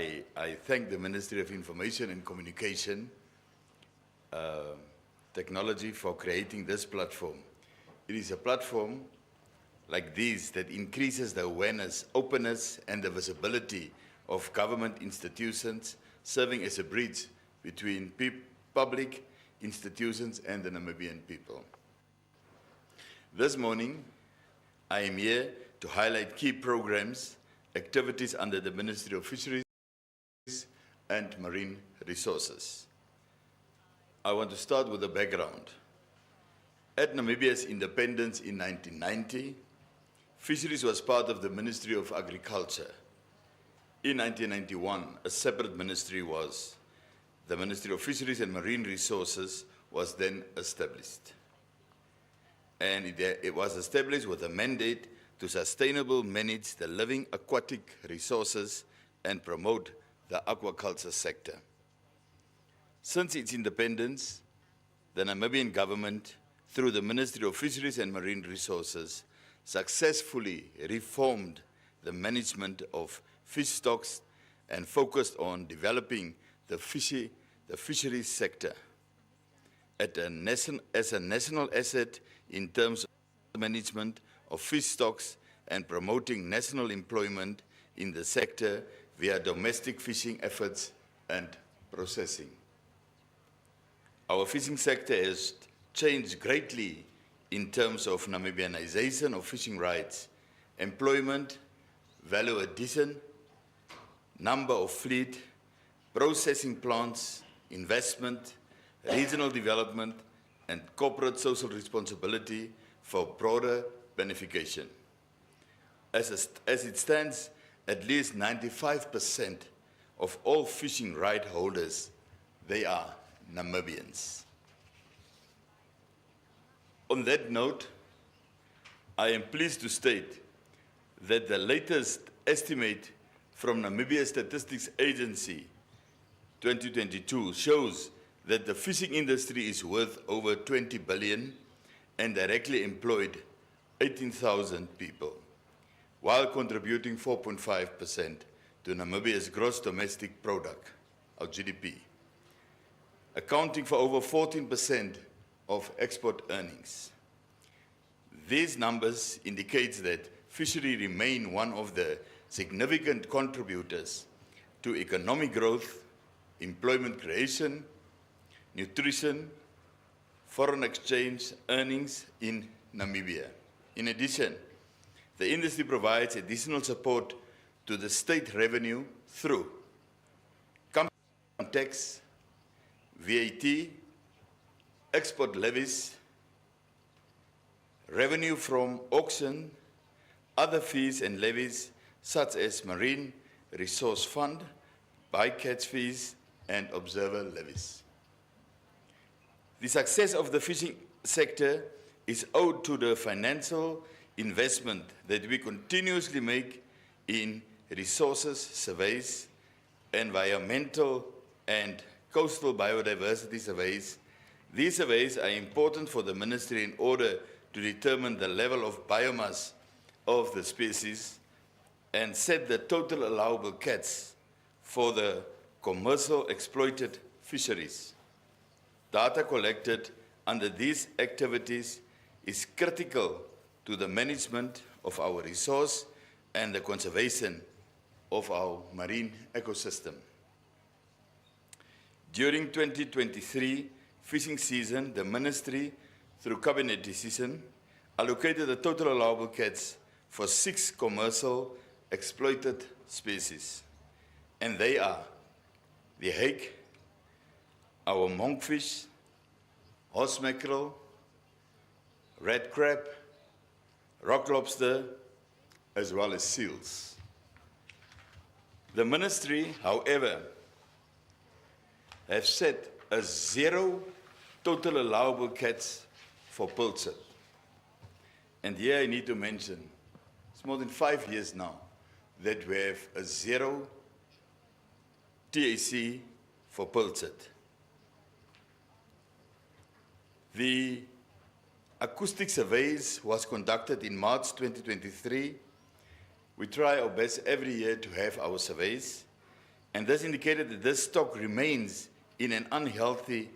I thank the Ministry of Information and Communication Technology for creating this platform. It is a platform like this that increases the awareness, openness, and the visibility of government institutions, serving as a bridge between public institutions and the Namibian people. This morning, I am here to highlight key programs, activities under the Ministry of Fisheries and Marine Resources. I want to start with the background. At Namibia's independence in 1990, Fisheries was part of the Ministry of Agriculture. In 1991, a separate ministry was. The Ministry of Fisheries and Marine Resources was then established. And it was established with a mandate to sustainably manage the living aquatic resources and promote the aquaculture sector. Since its independence, the Namibian government, through the Ministry of Fisheries and Marine Resources, successfully reformed the management of fish stocks and focused on developing the fisheries sector as a national asset in terms of management of fish stocks and promoting national employment in the sector via domestic fishing efforts and processing. Our fishing sector has changed greatly in terms of Namibianization of fishing rights, employment, value addition, number of fleet, processing plants, investment, regional development, and corporate social responsibility for broader beneficiation. As it stands, at least 95% of all fishing right holders, they are Namibians. On that note, I am pleased to state that the latest estimate from Namibia Statistics Agency 2022 shows that the fishing industry is worth over 20 billion and directly employed 18,000 people, while contributing 4.5% to Namibia's gross domestic product, our GDP, accounting for over 14% of export earnings. These numbers indicate that fishery remain one of the significant contributors to economic growth, employment creation, nutrition, foreign exchange earnings in Namibia. In addition, the industry provides additional support to the state revenue through company tax, VAT, export levies, revenue from auction, other fees and levies such as Marine Resource Fund, bycatch fees, and observer levies. The success of the fishing sector is owed to the financial investment that we continuously make in resources surveys, environmental and coastal biodiversity surveys. These surveys are important for the ministry in order to determine the level of biomass of the species and set the total allowable catch for the commercial exploited fisheries. Data collected under these activities is critical to the management of our resource and the conservation of our marine ecosystem. During 2023 fishing season, the ministry, through cabinet decision, allocated a total allowable catch for 6 commercial exploited species. And they are the hake, our monkfish, horse mackerel, red crab, rock lobster, as well as seals. The ministry, however, has set a 0 total allowable catch for pilchard. And here I need to mention, it's more than 5 years now that we have a 0 TAC for pilchard. The acoustic surveys was conducted in March 2023. We try our best every year to have our surveys. and this indicated that this stock remains in an unhealthy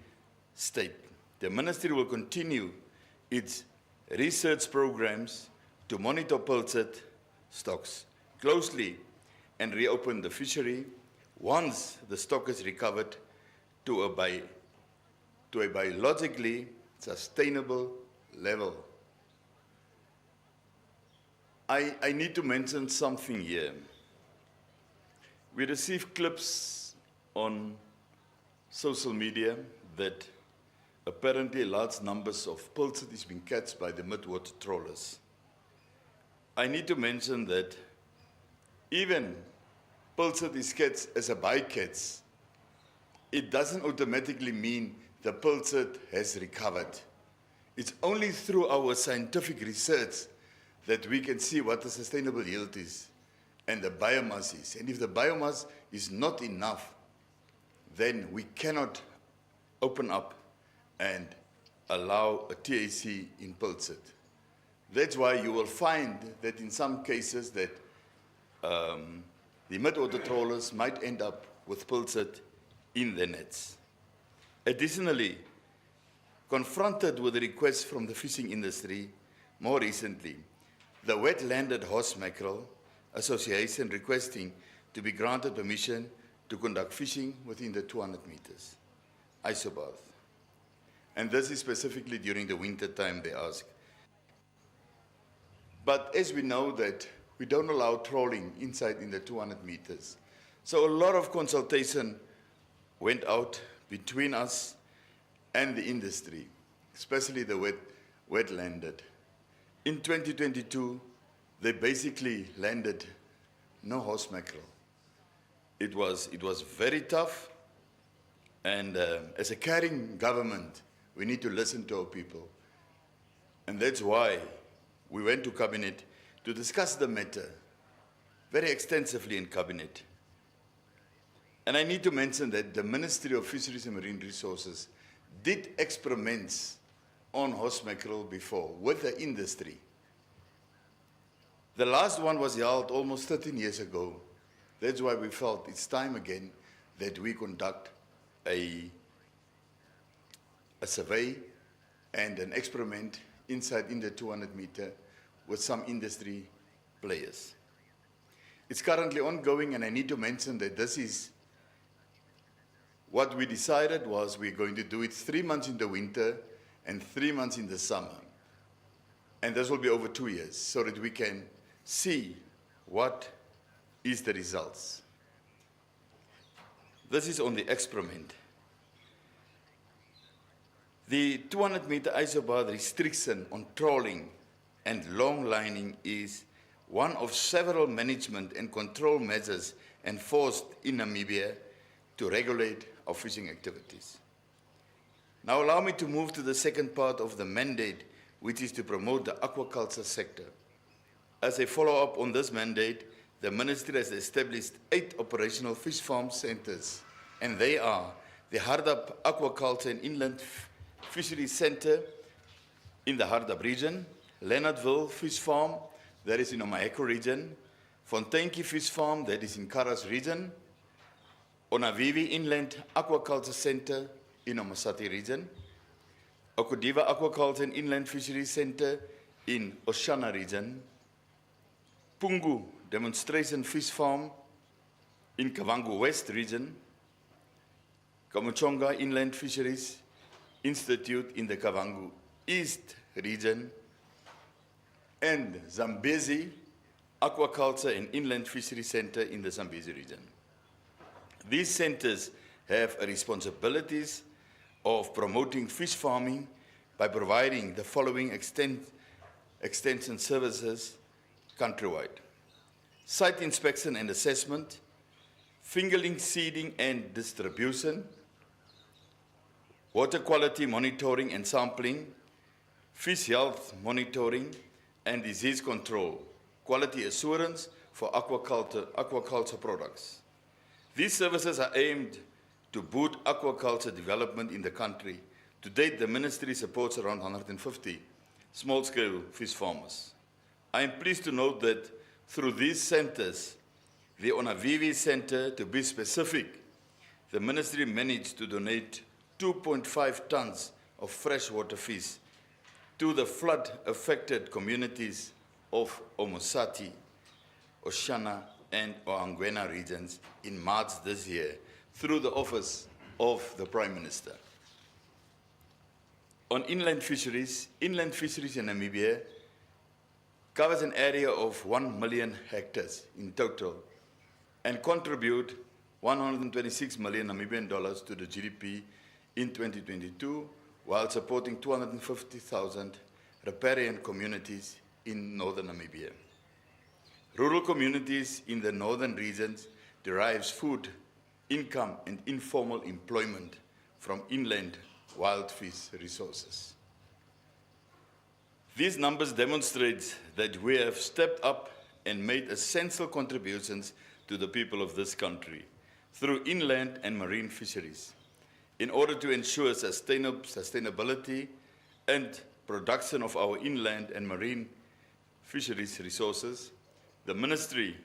state. The Ministry will continue its research programs to monitor pilchard stocks closely and reopen the fishery once the stock is recovered to a biologically sustainable level. I need to mention something here. We received clips on social media that apparently large numbers of pilchard is being catched by the midwater trawlers. I need to mention that even pilchard is catched as a bycatch, it doesn't automatically mean the pilchard has recovered. It's only through our scientific research that we can see what the sustainable yield is and the biomass is. And if the biomass is not enough, then we cannot open up and allow a TAC in pilchard. That's why you will find that in some cases that the midwater trawlers might end up with pilchard in their nets. Additionally, confronted with a request from the fishing industry more recently, the Wet-Landed Horse Mackerel Association requesting to be granted permission to conduct fishing within the 200 meters isobath. And this is specifically during the winter time, they ask. But as we know that we don't allow trawling inside in the 200 meters. So a lot of consultation went out between us and the industry, especially the wet-landed. In 2022, they basically landed no horse mackerel. It was very tough, and as a caring government, we need to listen to our people. And that's why we went to Cabinet to discuss the matter very extensively in Cabinet. And I need to mention that the Ministry of Fisheries and Marine Resources did experiments on horse mackerel before with the industry. The last one was held almost 13 years ago. That's why we felt it's time again that we conduct a survey and an experiment inside in the 200 meter with some industry players. It's currently ongoing, and I need to mention that this is what we decided was we're going to do it 3 months in the winter and 3 months in the summer. And this will be over 2 years so that we can see what is the results. This is on the experiment. The 200 meter isobar restriction on trawling and long lining is one of several management and control measures enforced in Namibia to regulate our fishing activities. Now allow me to move to the second part of the mandate, which is to promote the aquaculture sector. As a follow-up on this mandate, the Ministry has established 8 operational fish farm centers, and they are the Hardap Aquaculture and Inland Fisheries Center in the Hardap region, Leonardville Fish Farm, that is in Omaheko region, Fonteinkie Fish Farm, that is in Karas region, Onavivi Inland Aquaculture Center in Omasati region, Okodiva Aquaculture and Inland Fisheries Center in Oshana region, Pungu Demonstration Fish Farm in Kavango West region, Kamuchonga Inland Fisheries Institute in the Kavango East region, and Zambezi Aquaculture and Inland Fisheries Center in the Zambezi region. These centers have responsibilities of promoting fish farming by providing the following extension services countrywide: site inspection and assessment, fingerling seeding and distribution, water quality monitoring and sampling, fish health monitoring and disease control, quality assurance for aquaculture products. These services are aimed to boost aquaculture development in the country. To date, the ministry supports around 150 small-scale fish farmers. I am pleased to note that through these centers, The Onavivi Center, to be specific, the ministry managed to donate 2.5 tons of freshwater fish to the flood-affected communities of Omosati, Oshana, and Oangwena regions in March this year through the Office of the Prime Minister. On inland fisheries in Namibia covers an area of 1 million hectares in total and contribute 126 million Namibian dollars to the GDP in 2022, while supporting 250,000 riparian communities in northern Namibia. Rural communities in the northern regions derives food, income, and informal employment from inland wild fish resources. These numbers demonstrate that we have stepped up and made essential contributions to the people of this country through inland and marine fisheries in order to ensure sustainability and production of our inland and marine fisheries resources. The ministry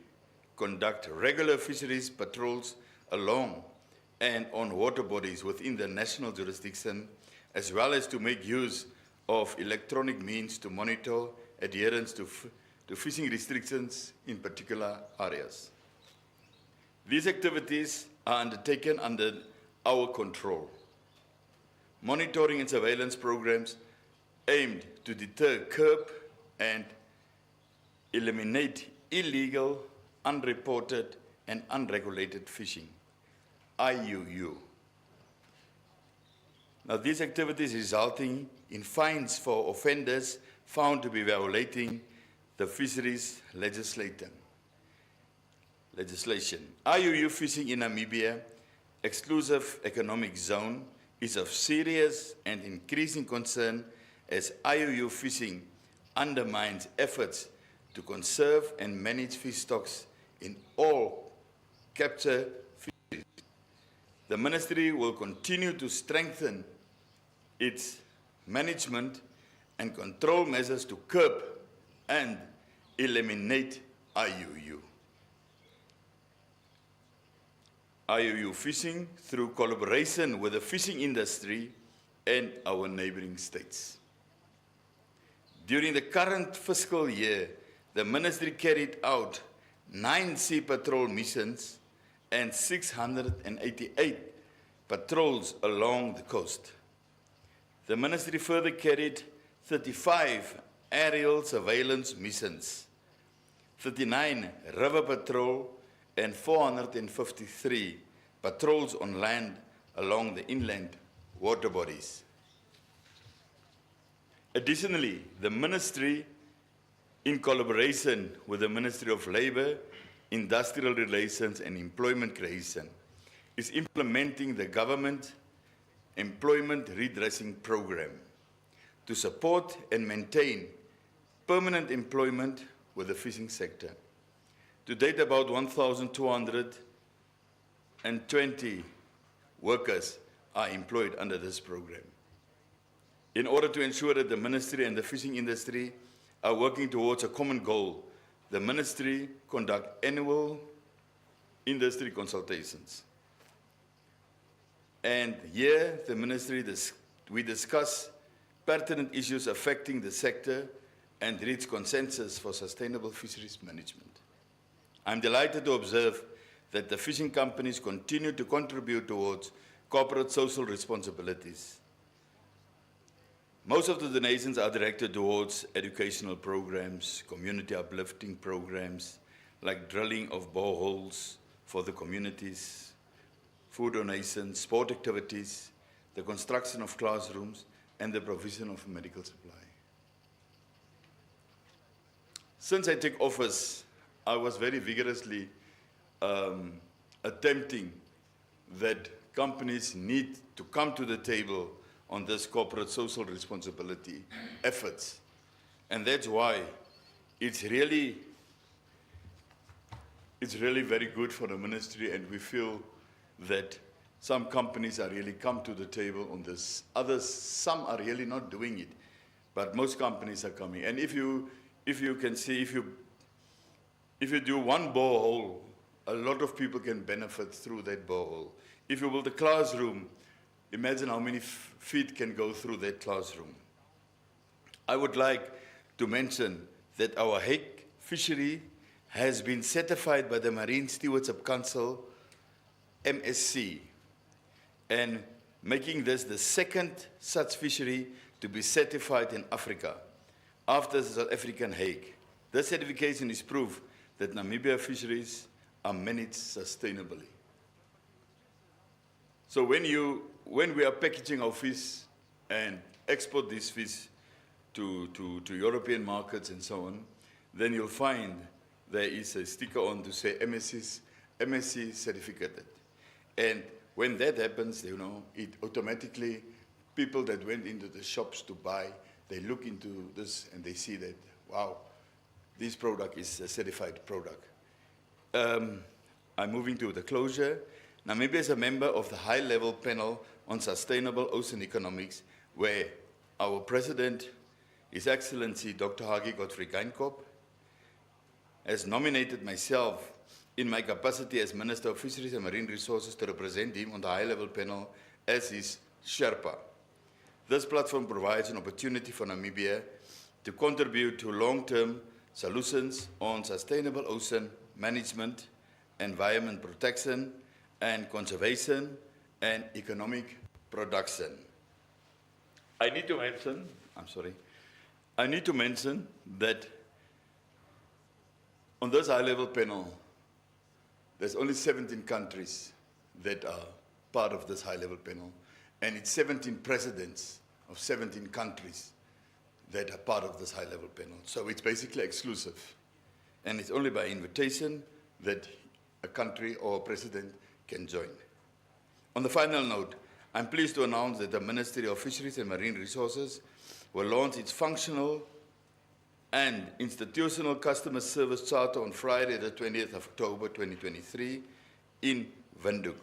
conducts regular fisheries patrols along and on water bodies within the national jurisdiction, as well as to make use of electronic means to monitor adherence to fishing restrictions in particular areas. These activities are undertaken under our control. Monitoring and surveillance programs aimed to deter, curb, and eliminate illegal, unreported, and unregulated fishing, IUU. Now, these activities resulting in fines for offenders found to be violating the fisheries legislation. IUU fishing in Namibia, exclusive economic zone, is of serious and increasing concern as IUU fishing undermines efforts to conserve and manage fish stocks in all capture fisheries. The ministry will continue to strengthen its management and control measures to curb and eliminate IUU. IUU fishing through collaboration with the fishing industry and our neighboring states. During the current fiscal year, the ministry carried out 9 sea patrol missions and 688 patrols along the coast. The ministry further carried 35 aerial surveillance missions, 39 river patrol, and 453 patrols on land along the inland water bodies. Additionally, the ministry, in collaboration with the Ministry of Labour, Industrial Relations and Employment Creation, is implementing the government employment redressing program to support and maintain permanent employment with the fishing sector. To date, about 1,220 workers are employed under this program. In order to ensure that the ministry and the fishing industry are working towards a common goal, the ministry conducts annual industry consultations. And here, the ministry, we discuss pertinent issues affecting the sector and reach consensus for sustainable fisheries management. I'm delighted to observe that the fishing companies continue to contribute towards corporate social responsibilities. Most of the donations are directed towards educational programs, community uplifting programs, like drilling of boreholes for the communities, food donations, sport activities, the construction of classrooms, and the provision of medical supply. Since I took office, I was very vigorously attempting that companies need to come to the table on this corporate social responsibility efforts. And that's why it's really very good for the ministry, and we feel that some companies are really come to the table on this. Others, some are really not doing it, but most companies are coming. And if you can see, if you do one borehole a lot of people can benefit through that borehole. If you build a classroom, imagine how many feet can go through that classroom. I would like to mention that our hake fishery has been certified by the Marine Stewardship Council, MSC, and making this the second such fishery to be certified in Africa, after the South African hake. This certification is proof that Namibia fisheries are managed sustainably. So when we are packaging our fish and export these fish to European markets and so on, then you'll find there is a sticker on to say MSC certificated. And when that happens, you know, it automatically, people that went into the shops to buy, they look into this and they see that, wow, this product is a certified product. I'm moving to the closure. Namibia is a member of the high-level panel on sustainable ocean economics, where our president, His Excellency Dr. Hagi Godfrey Geinkop, has nominated myself in my capacity as Minister of Fisheries and Marine Resources to represent him on the high-level panel as his Sherpa. This platform provides an opportunity for Namibia to contribute to long-term solutions on sustainable ocean management, environment protection, and conservation, and economic production. I need to mention that on this high-level panel, there's only 17 countries that are part of this high-level panel, and it's 17 presidents of 17 countries that are part of this high-level panel. So it's basically exclusive, and it's only by invitation that a country or a president can join. On the final note, I'm pleased to announce that the Ministry of Fisheries and Marine Resources will launch its functional and institutional customer service charter on Friday, the 20th of October 2023 in Windhoek.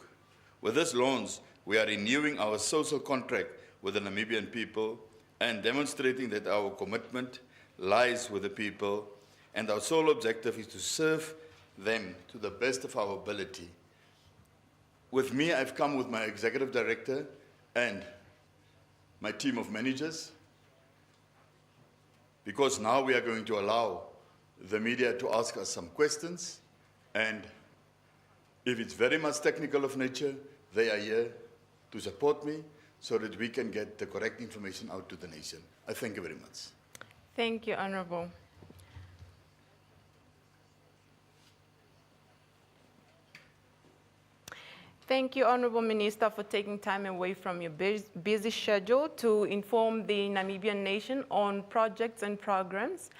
With this launch, we are renewing our social contract with the Namibian people and demonstrating that our commitment lies with the people, and our sole objective is to serve them to the best of our ability. With me, I've come with my executive director and my team of managers, because now we are going to allow the media to ask us some questions, and if it's very much technical of nature, they are here to support me so that we can get the correct information out to the nation. I thank you very much. Thank you, Honorable. Thank you, Honorable Minister, for taking time away from your busy schedule to inform the Namibian nation on projects and programs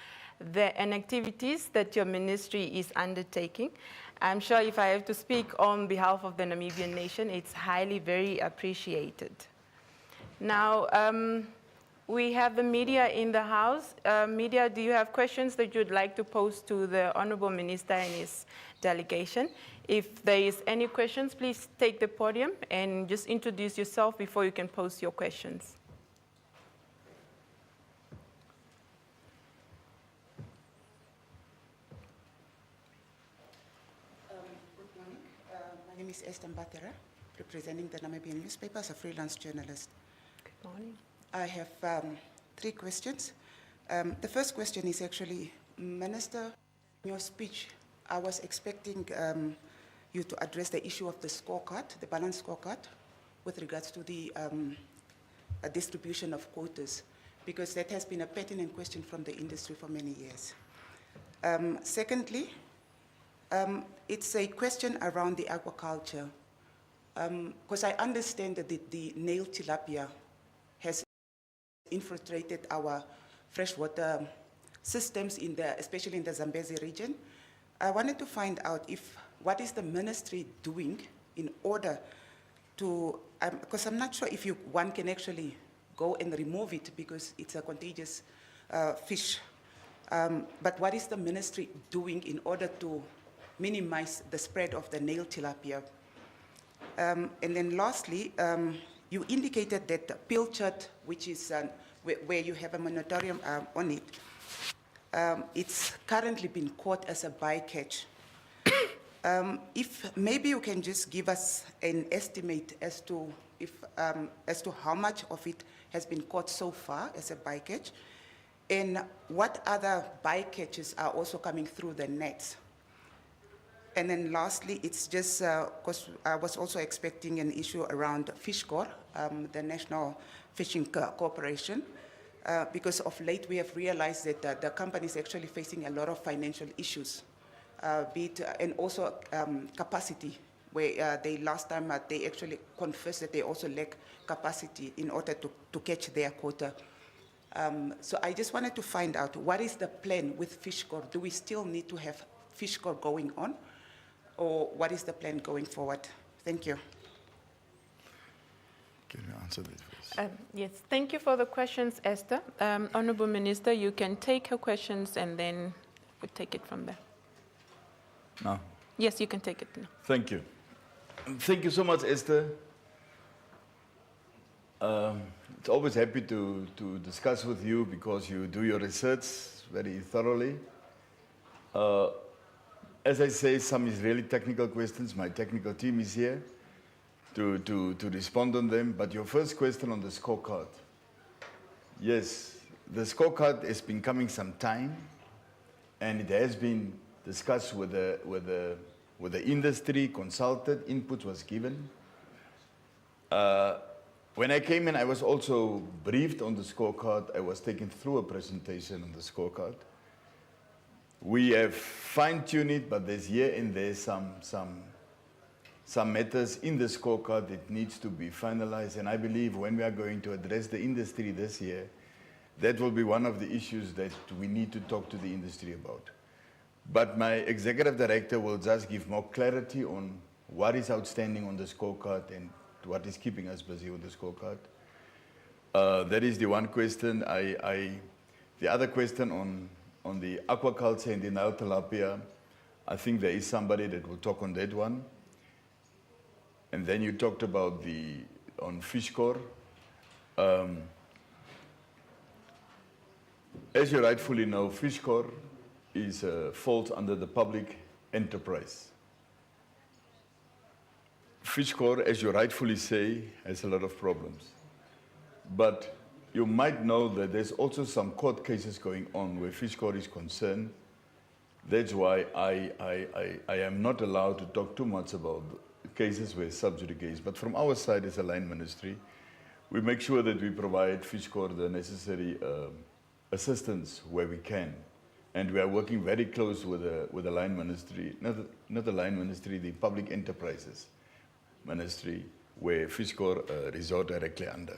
and activities that your ministry is undertaking. I'm sure if I have to speak on behalf of the Namibian nation, it's highly, very appreciated. Now, we have the media in the house. Media, do you have questions that you'd like to pose to the Honorable Minister and his delegation? If there is any questions, please take the podium and just introduce yourself before you can pose your questions. Good morning. My name is Esther Mbatera, representing the Namibian newspaper as a freelance journalist. Good morning. I have 3 questions. The first question is actually, Minister, in your speech, I was expecting you to address the issue of the scorecard, the balanced scorecard, with regards to the distribution of quotas, because that has been a pertinent question from the industry for many years. Secondly, it's a question around the aquaculture, because I understand that the nail tilapia has infiltrated our freshwater systems, especially in the Zambezi region. I wanted to find out what is the ministry doing in order to, because I'm not sure if one can actually go and remove it because it's a contagious fish. But what is the ministry doing in order to minimize the spread of the nail tilapia? And then lastly, you indicated that the pilchard, which is where you have a moratorium on it, it's currently been caught as a bycatch. If maybe you can just give us an estimate as to how much of it has been caught so far as a bycatch, and what other bycatches are also coming through the nets. And then lastly, it's just because I was also expecting an issue around FishCorp, the National Fishing Corporation, because of late we have realized that the company is actually facing a lot of financial issues, and also capacity, where they last time they actually confessed that they also lack capacity in order to catch their quota. So I just wanted to find out, what is the plan with FishCorp? Do we still need to have FishCorp going on? Or what is the plan going forward? Thank you. Can you answer this, please? Yes, thank you for the questions, Esther. Honorable Minister, you can take her questions and then we'll take it from there. No. Yes, you can take it now. Thank you. Thank you so much, Esther. It's always happy to discuss with you because you do your research very thoroughly. As I say, some is really technical questions. My technical team is here to respond on them. But your first question on the scorecard. Yes, the scorecard has been coming some time, and it has been discussed with the industry, consulted, input was given. When I came in, I was also briefed on the scorecard. I was taken through a presentation on the scorecard. We have fine-tuned it, but there's here and there some matters in the scorecard that needs to be finalized. And I believe when we are going to address the industry this year, that will be one of the issues that we need to talk to the industry about. But my executive director will just give more clarity on what is outstanding on the scorecard and what is keeping us busy on the scorecard. That is the one question. The other question on the aquaculture and the Nile tilapia, I think there is somebody that will talk on that one. And then you talked about on FishCorp. As you rightfully know, FishCorp falls under the public enterprise. FishCorp, as you rightfully say, has a lot of problems. But you might know that there's also some court cases going on where FishCorp is concerned. That's why I am not allowed to talk too much about cases where sub judice. But from our side as a line ministry, we make sure that we provide FishCorp the necessary assistance where we can. And we are working very close with the line ministry, not the line ministry, the public enterprises ministry, where FishCorp resort directly under.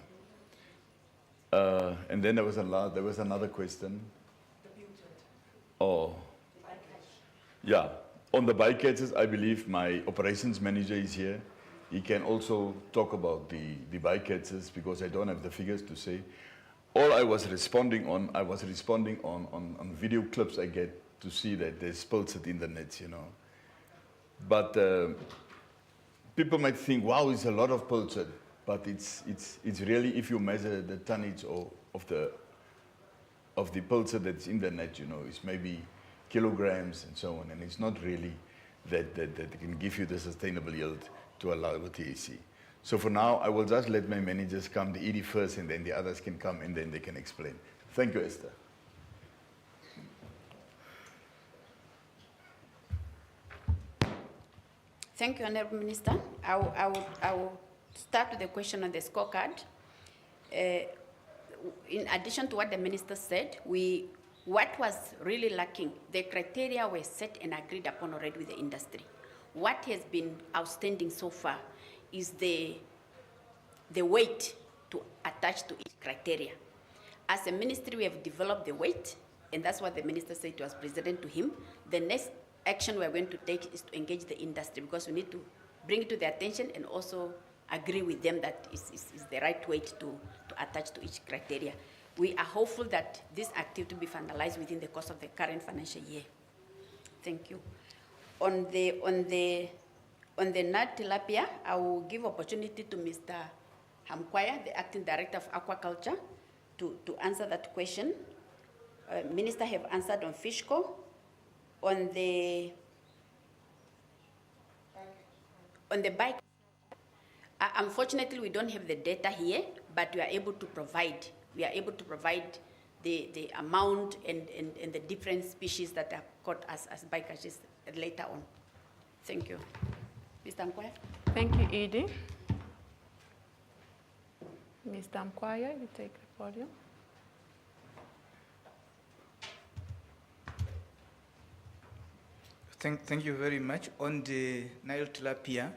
And then there was another question. Oh, yeah. On the bycatches, I believe my operations manager is here. He can also talk about the bycatches because I don't have the figures to say. All I was responding on video clips I get to see that there's pilchard in the nets, you know. But people might think, wow, it's a lot of pilchard. But it's really, if you measure the tonnage of the pilchard that's in the net, you know, it's maybe kilograms and so on, and it's not really that can give you the sustainable yield to allow with TAC. So for now, I will just let my managers come, the ED first, and then the others can come, and then they can explain. Thank you, Esther. Thank you, Honourable Minister. I will start with the question on the scorecard. In addition to what the Minister said, what was really lacking, the criteria were set and agreed upon already with the industry. What has been outstanding so far is the weight to attach to each criteria. As a ministry, we have developed the weight, and that's what the Minister said was presented to him. The next action we're going to take is to engage the industry because we need to bring it to their attention and also agree with them that is the right weight to attach to each criteria. We are hopeful that this activity will be finalized within the course of the current financial year. Thank you. On the Nile tilapia, I will give opportunity to Mr. Hamkwaya, the Acting Director of Aquaculture, to answer that question. Minister have answered on FishCorp. On the On the bike, unfortunately, we don't have the data here, but we are able to provide. We are able to provide the amount and the different species that are caught as bycatches later on. Thank you. Mr. Mkwaya? Thank you, Edie. Mr. Mkwaya, you take the podium. Thank you very much. On the Nile tilapia,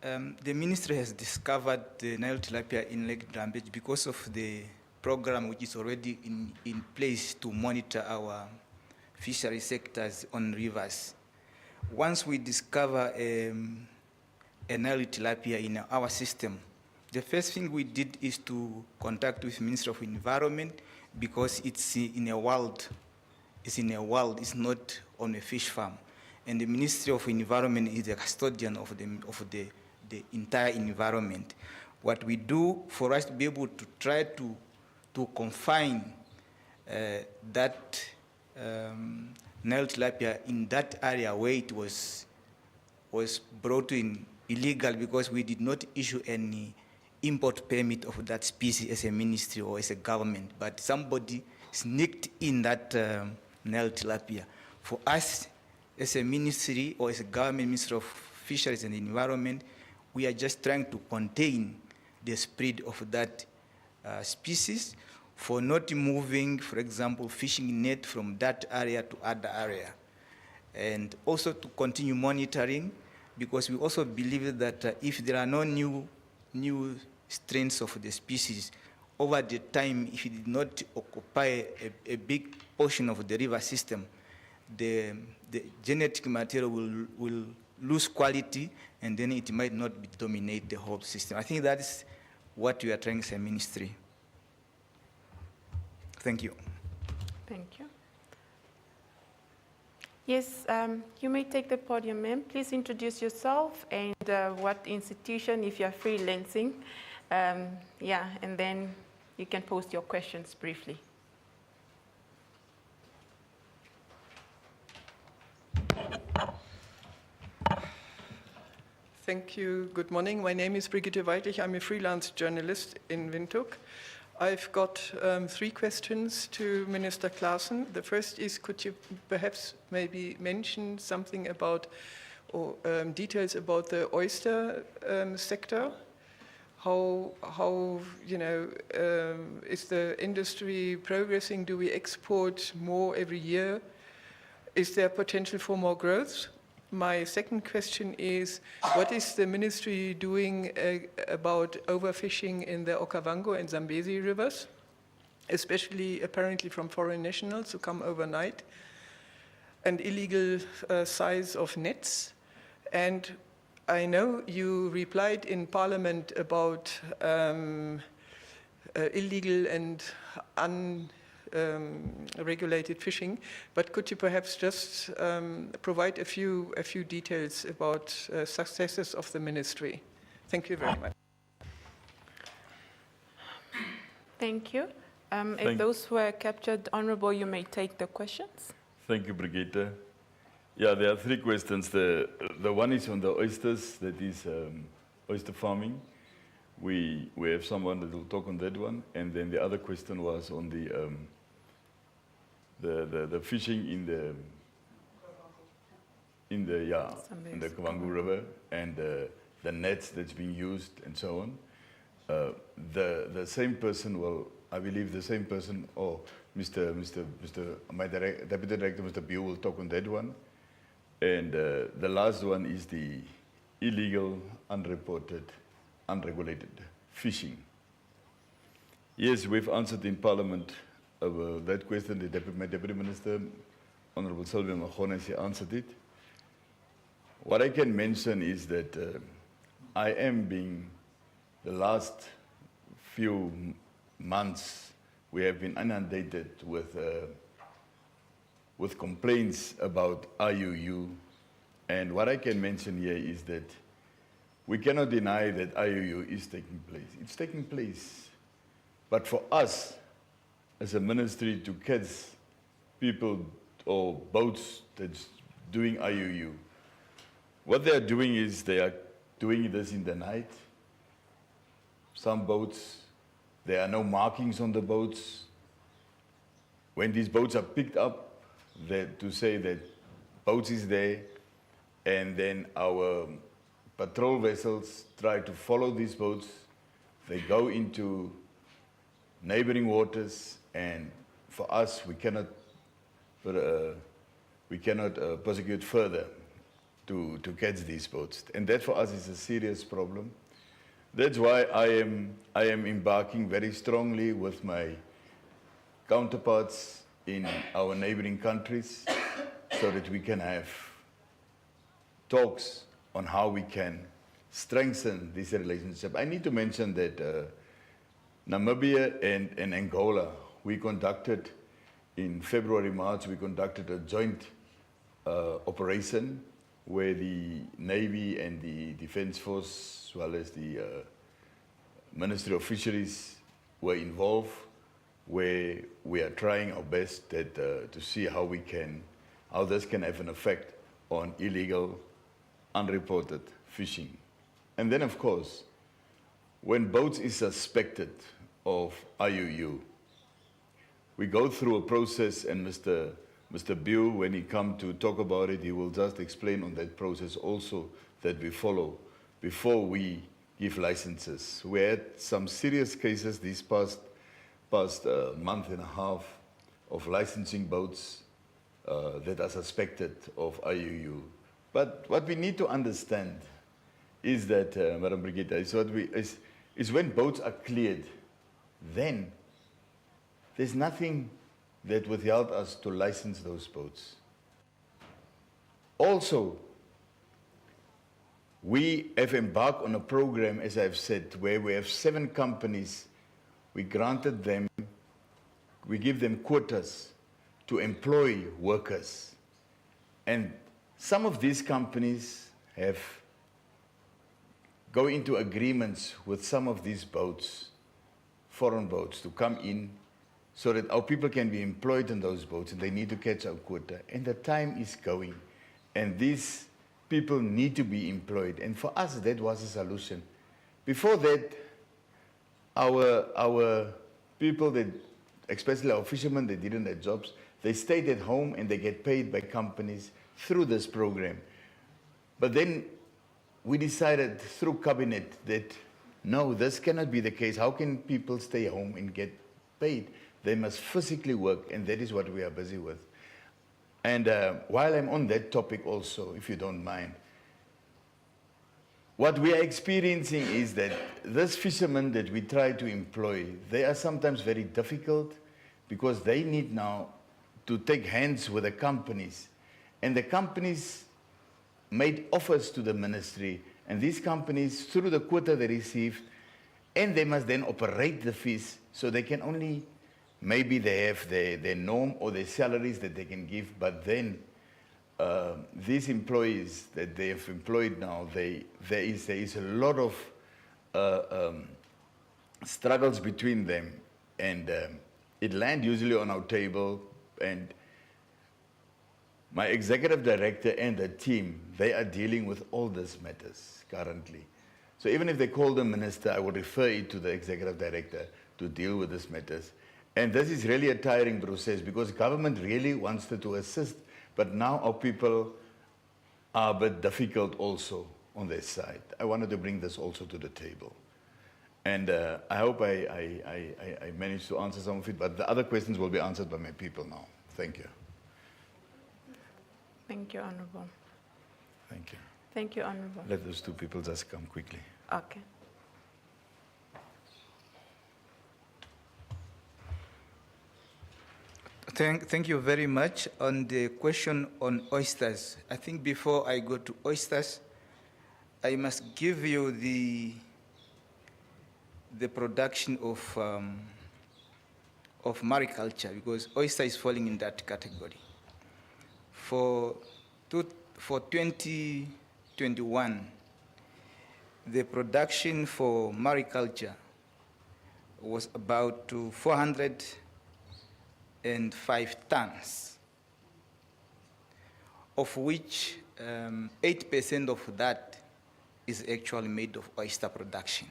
the ministry has discovered the Nile tilapia in Lake Drambeji because of the program which is already in place to monitor our fishery sectors on rivers. Once we discover a Nile tilapia in our system, the first thing we did is to contact with Ministry of Environment because it's in a wild. It's not on a fish farm. And the Ministry of Environment is the custodian of the entire environment. What we do for us to be able to try to confine that Nile tilapia in that area where it was brought in illegal because we did not issue any import permit of that species as a ministry or as a government, but somebody sneaked in that Nile tilapia. For us, as a ministry or as a government, Ministry of Fisheries and Environment, we are just trying to contain the spread of that species for not moving, for example, fishing net from that area to other area. And also to continue monitoring, because we also believe that if there are no new strains of the species, over the time, if it did not occupy a big portion of the river system, the genetic material will lose quality, and then it might not dominate the whole system. I think that is what we are trying as a ministry. Thank you. Thank you. Yes, you may take the podium, ma'am. Please introduce yourself and what institution, if you're freelancing. Yeah, and then you can post your questions briefly. Thank you. Good morning. My name is Brigitte Weidlich. I'm a freelance journalist in Windhoek. I've got 3 questions to Minister Claassen. The first is, could you perhaps maybe mention something about or details about the oyster sector? How is the industry progressing? Do we export more every year? Is there potential for more growth? My second question is, what is the ministry doing about overfishing in the Okavango and Zambezi rivers, especially apparently from foreign nationals who come overnight, and illegal size of nets? And I know you replied in Parliament about illegal and unregulated fishing, but could you perhaps just provide a few details about successes of the ministry? Thank you very much. Thank you. If those were captured, Honourable, you may take the questions. Thank you, Brigitte. Yeah, there are 3 questions. The one is on the oysters, that is oyster farming. We have someone that will talk on that one. And then the other question was on the fishing in the Okavango River and the nets that's being used and so on. The same person I believe the same person, or my Deputy Director, Mr. Bew, will talk on that one. And the last one is the illegal, unreported, unregulated fishing. Yes, we've answered in Parliament that question. My Deputy Minister, Honourable Sylvia Magona, she answered it. What I can mention is that I am being, the last few months, we have been inundated with complaints about IUU. And what I can mention here is that we cannot deny that IUU is taking place. It's taking place. But for us, as a ministry, to catch people or boats that's doing IUU, What they are doing is they are doing this in the night. Some boats, there are no markings on the boats. When these boats are picked up, to say that boats is there, and then our patrol vessels try to follow these boats. They go into neighboring waters, and for us, we cannot prosecute further to catch these boats. And that for us is a serious problem. That's why I am embarking very strongly with my counterparts in our neighboring countries so that we can have talks on how we can strengthen this relationship. I need to mention that Namibia and Angola, we conducted in February, March, we conducted a joint operation where the Navy and the Defense Force, as well as the Ministry of Fisheries were involved, where we are trying our best to see how this can have an effect on illegal, unreported fishing. And then, of course, when boats is suspected of IUU, we go through a process, and Mr. Bew, when he come to talk about it, he will just explain on that process also that we follow before we give licenses. We had some serious cases this past month and a half of licensing boats that are suspected of IUU. But what we need to understand is that, Madam Brigitte, is when boats are cleared, then there's nothing that withheld us to license those boats. Also, we have embarked on a program, as I've said, where we have 7 companies. We granted them, we give them quotas to employ workers. And some of these companies have go into agreements with some of these boats, foreign boats, to come in so that our people can be employed in those boats, and they need to catch our quota. And the time is going, and these people need to be employed. And for us, that was a solution. Before that, our people, especially our fishermen, they didn't have jobs. They stayed at home, and they get paid by companies through this program. But then we decided through cabinet that, no, this cannot be the case. How can people stay home and get paid? They must physically work, and that is what we are busy with. And while I'm on that topic also, if you don't mind, what we are experiencing is that these fishermen that we try to employ, they are sometimes very difficult because they need now to take hands with the companies. And the companies made offers to the ministry, and these companies, through the quota they received, and they must then operate the fish, so they can only, maybe they have their norm or their salaries that they can give, but then these employees that they have employed now, there is a lot of struggles between them, and it lands usually on our table, and my executive director and the team, they are dealing with all these matters currently. So even if they call the minister, I will refer it to the executive director to deal with these matters. And this is really a tiring process because government really wants to assist, but now our people are a bit difficult also on their side. I wanted to bring this also to the table. And I hope I managed to answer some of it, but the other questions will be answered by my people now. Thank you. Thank you, Honorable. Thank you. Thank you, Honorable. Let those 2 people just come quickly. Okay. Thank you very much. On the question on oysters, I think before I go to oysters, I must give you the production of mariculture, because oyster is falling in that category. For 2021, the production for mariculture was about 405 tons, of which 8% of that is actually made of oyster production.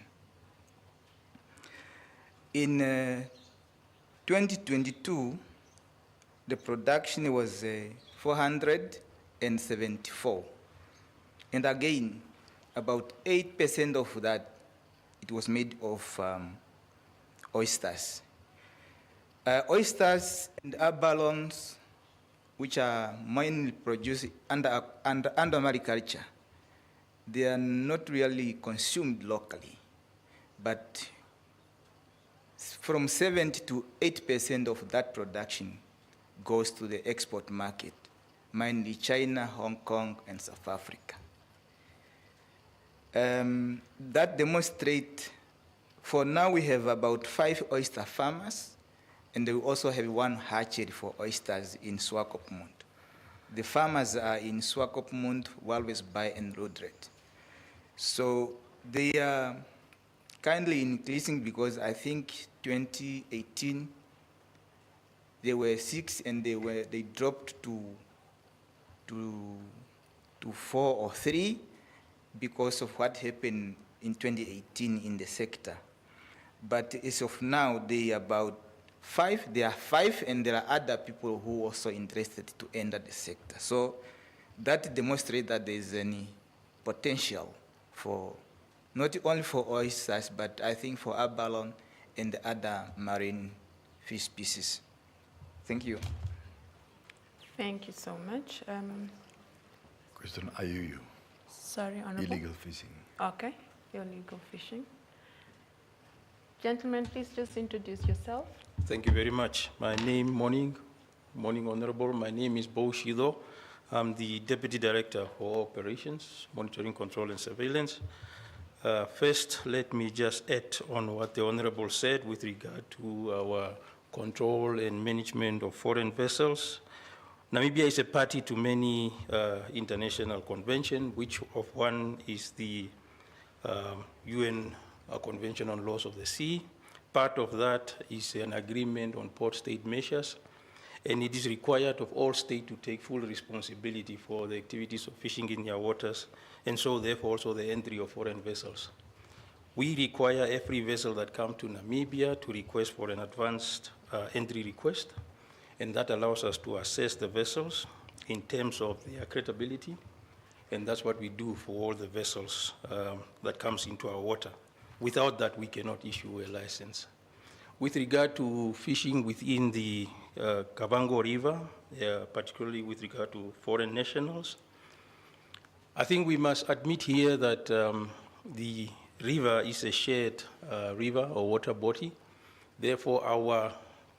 In 2022, the production was 474. And again, about 8% of that, it was made of oysters. Oysters and abalones, which are mainly produced under mariculture, they are not really consumed locally, but from 70 to 8% of that production goes to the export market, mainly China, Hong Kong, and South Africa. That demonstrates, for now we have about 5 oyster farmers, and we also have 1 hatchery for oysters in Swakopmund. The farmers are in Swakopmund, Walvis Bay, and Rodred. So they are kindly increasing, because I think 2018 there were 6 and they dropped to 4 or 3 because of what happened in 2018 in the sector. But as of now, they are about 5. There are 5, and there are other people who are also interested to enter the sector. So that demonstrates that there is any potential for not only for oysters, but I think for abalone and the other marine fish species. Thank you. Thank you so much. Question IUU, Sorry, Honorable. illegal fishing. Okay, illegal fishing. Gentlemen, please just introduce yourself. Thank you very much. Morning Honorable. My name is Bo Shido. I'm the Deputy Director for Operations, Monitoring, Control and Surveillance. First, let me just add on what the Honorable said with regard to our control and management of foreign vessels. Namibia is a party to many international conventions, which of one is the UN Convention on Laws of the Sea. Part of that is an agreement on port state measures, and it is required of all states to take full responsibility for the activities of fishing in their waters, and so therefore also the entry of foreign vessels. We require every vessel that comes to Namibia to request for an advanced entry request, and that allows us to assess the vessels in terms of their credibility, and that's what we do for all the vessels that comes into our water. Without that, we cannot issue a license. With regard to fishing within the Kavango River, particularly with regard to foreign nationals, I think we must admit here that the river is a shared river or water body. Therefore, our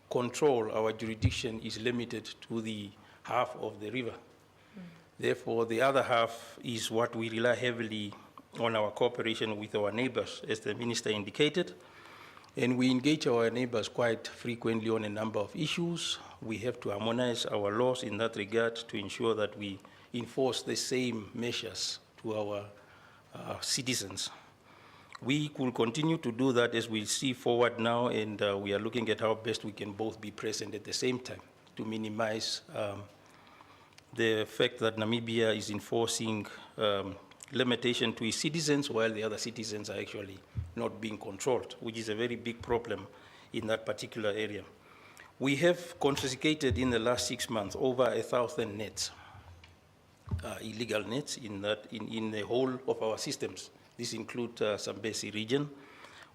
control, our jurisdiction is limited to the half of the river. Therefore, the other half is what we rely heavily on our cooperation with our neighbors, as the Minister indicated. And we engage our neighbors quite frequently on a number of issues. We have to harmonize our laws in that regard to ensure that we enforce the same measures to our citizens. We will continue to do that as we see forward now, and we are looking at how best we can both be present at the same time to minimize the fact that Namibia is enforcing limitation to its citizens while the other citizens are actually not being controlled, which is a very big problem in that particular area. We have confiscated in the last 6 months over 1,000 nets, illegal nets in the whole of our systems. This includes Zambezi region.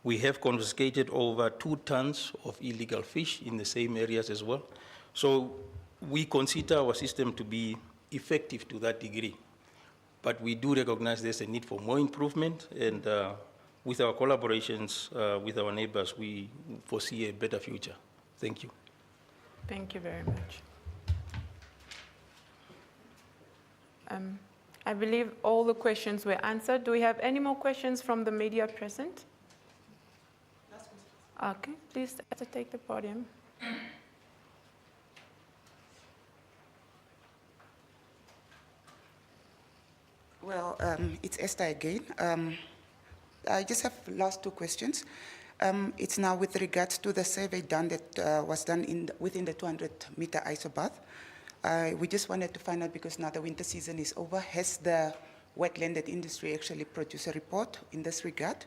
We have confiscated over 2 tons of illegal fish in the same areas as well. So we consider our system to be effective to that degree. But we do recognize there's a need for more improvement, and with our collaborations with our neighbors, we foresee a better future. Thank you. Thank you very much. I believe all the questions were answered. Do we have any more questions from the media present? Okay, please take the podium. Well, it's Esther again. I just have last 2 questions. It's now with regards to the survey done that was done within the 200-meter isobath. We just wanted to find out, because now the winter season is over, has the wetlanded industry actually produced a report in this regard?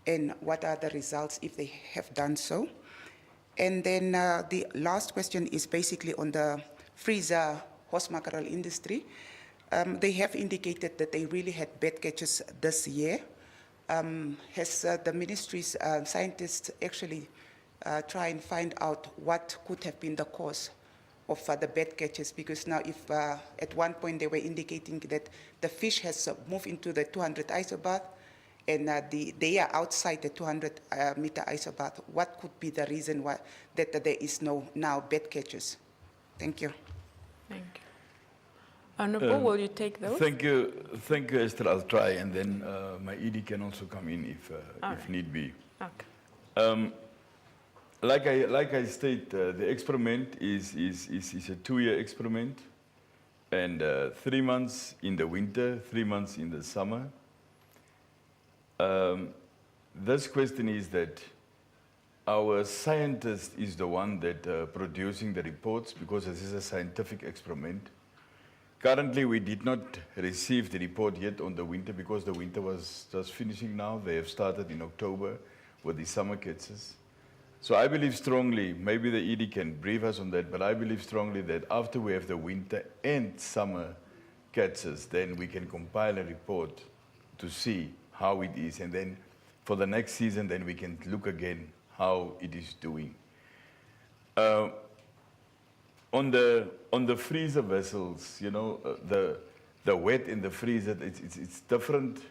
And what are the results if they have done so? And then the last question is basically on the freezer horse mackerel industry. They have indicated that they really had bad catches this year. Has the ministry's scientists actually try and find out what could have been the cause of the bad catches? Because now if at one point they were indicating that the fish has moved into the 200 isobath and they are outside the 200 meter isobath, what could be the reason why that there is no now bad catches? Thank you. Thank you. Honorable, will you take those? Thank you, Esther. I'll try, and then my ED can also come in if right. need be. Okay. Like I state, the experiment is a 2-year experiment, and 3 months in the winter, 3 months in the summer. This question is that our scientist is the one that producing the reports, because this is a scientific experiment. Currently, we did not receive the report yet on the winter, because the winter was just finishing now. They have started in October with the summer catches. So I believe strongly, maybe the ED can brief us on that, but I believe strongly that after we have the winter and summer catches, then we can compile a report to see how it is. And then for the next season, then we can look again how it is doing. On the freezer vessels, you know, the wet in the freezer, it's different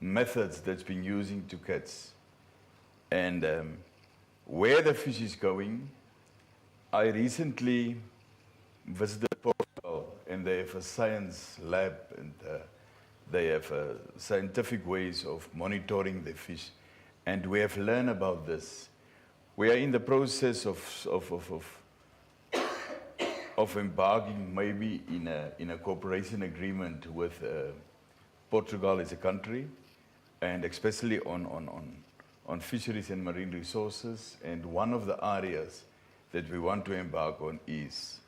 methods that's been using to catch. And where the fish is going, I recently visited Portugal, and they have a science lab, and they have scientific ways of monitoring the fish. And we have learned about this. We are in the process of embarking maybe in a cooperation agreement with Portugal as a country, and especially on fisheries and marine resources. And one of the areas that we want to embark on is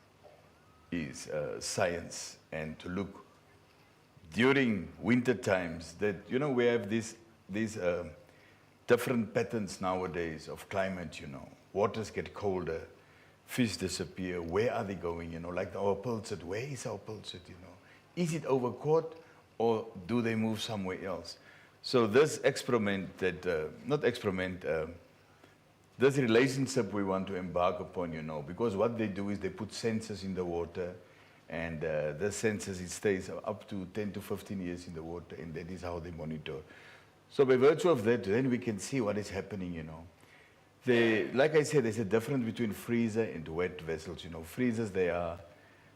science, and to look during winter times that, you know, we have these different patterns nowadays of climate, you know. Waters get colder, fish disappear. Where are they going? You know, like our pilchard. Where is our pilchard? You know, is it overcaught, or do they move somewhere else? So this experiment, this relationship we want to embark upon, you know, because what they do is they put sensors in the water, and the sensors, it stays up to 10 to 15 years in the water, and that is how they monitor. So by virtue of that, then we can see what is happening, you know. Like I said, there's a difference between freezer and wet vessels. You know, freezers, they are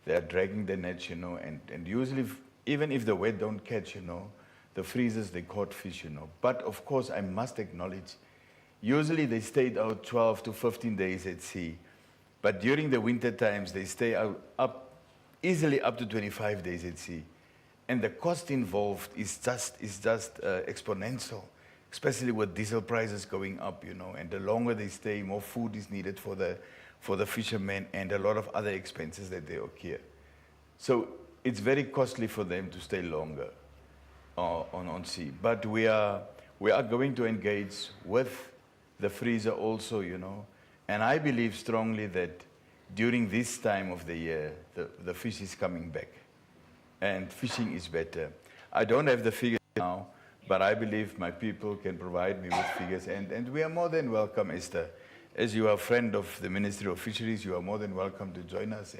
dragging the nets, you know, and usually, even if the wet don't catch, you know, the freezers, they caught fish, you know. But of course, I must acknowledge, usually they stayed out 12 to 15 days at sea. But during the winter times, they stay out easily up to 25 days at sea. And the cost involved is just exponential, especially with diesel prices going up, you know. And the longer they stay, more food is needed for the fishermen, and a lot of other expenses that they occur. So it's very costly for them to stay longer on sea. But we are going to engage with the freezer also, you know. And I believe strongly that during this time of the year, the fish is coming back, and fishing is better. I don't have the figures now, but I believe my people can provide me with figures, and we are more than welcome, Esther. As you are a friend of the Ministry of Fisheries, you are more than welcome to join us,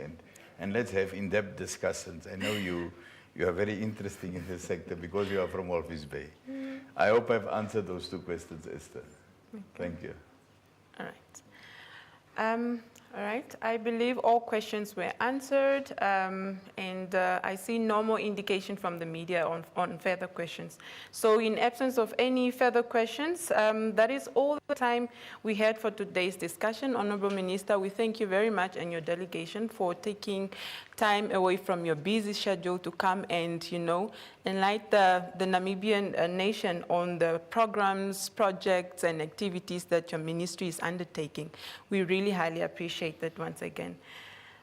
and let's have in-depth discussions. I know you are very interesting in this sector because you are from Walvis Bay. I hope I've answered those two questions, Esther. Okay. Thank you. All right. All right, I believe all questions were answered, and I see no more indication from the media on further questions. So in absence of any further questions, that is all the time we had for today's discussion. Honorable Minister, we thank you very much and your delegation for taking time away from your busy schedule to come and, you know, enlighten the Namibian nation on the programs, projects, and activities that your ministry is undertaking. We really highly appreciate that once again.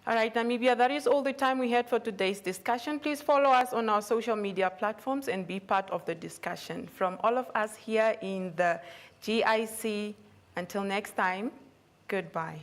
All right, Namibia, that is all the time we had for today's discussion. Please follow us on our social media platforms and be part of the discussion. From all of us here in the GIC, until next time, goodbye.